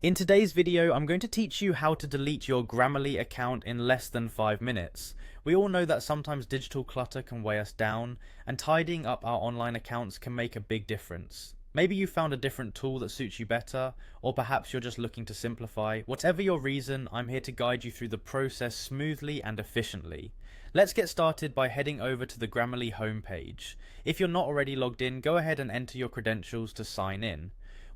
In today's video, I'm going to teach you how to delete your Grammarly account in less than 5 minutes. We all know that sometimes digital clutter can weigh us down, and tidying up our online accounts can make a big difference. Maybe you found a different tool that suits you better, or perhaps you're just looking to simplify. Whatever your reason, I'm here to guide you through the process smoothly and efficiently. Let's get started by heading over to the Grammarly homepage. If you're not already logged in, go ahead and enter your credentials to sign in.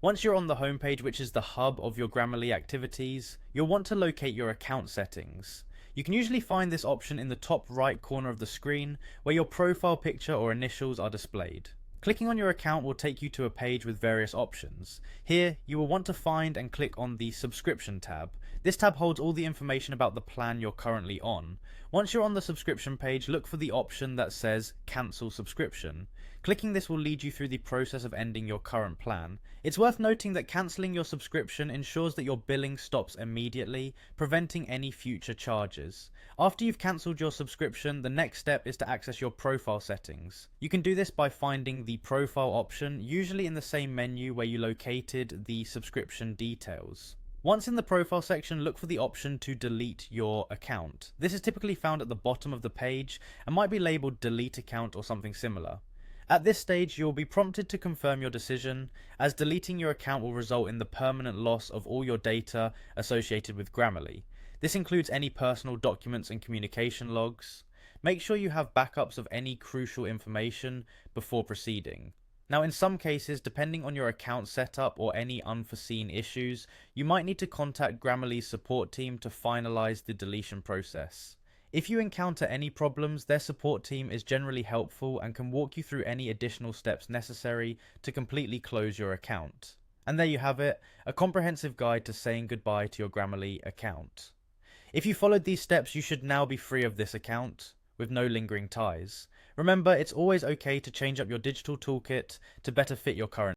Once you're on the homepage, which is the hub of your Grammarly activities, you'll want to locate your account settings. You can usually find this option in the top right corner of the screen, where your profile picture or initials are displayed. Clicking on your account will take you to a page with various options. Here, you will want to find and click on the subscription tab. This tab holds all the information about the plan you're currently on. Once you're on the subscription page, look for the option that says cancel subscription. Clicking this will lead you through the process of ending your current plan. It's worth noting that cancelling your subscription ensures that your billing stops immediately, preventing any future charges. After you've cancelled your subscription, the next step is to access your profile settings. You can do this by finding the profile option, usually in the same menu where you located the subscription details. Once in the profile section, look for the option to delete your account. This is typically found at the bottom of the page and might be labelled delete account or something similar. At this stage, you will be prompted to confirm your decision, as deleting your account will result in the permanent loss of all your data associated with Grammarly. This includes any personal documents and communication logs. Make sure you have backups of any crucial information before proceeding. Now, in some cases, depending on your account setup or any unforeseen issues, you might need to contact Grammarly's support team to finalize the deletion process. If you encounter any problems, their support team is generally helpful and can walk you through any additional steps necessary to completely close your account. And there you have it, a comprehensive guide to saying goodbye to your Grammarly account. If you followed these steps, you should now be free of this account, with no lingering ties. Remember, it's always okay to change up your digital toolkit to better fit your current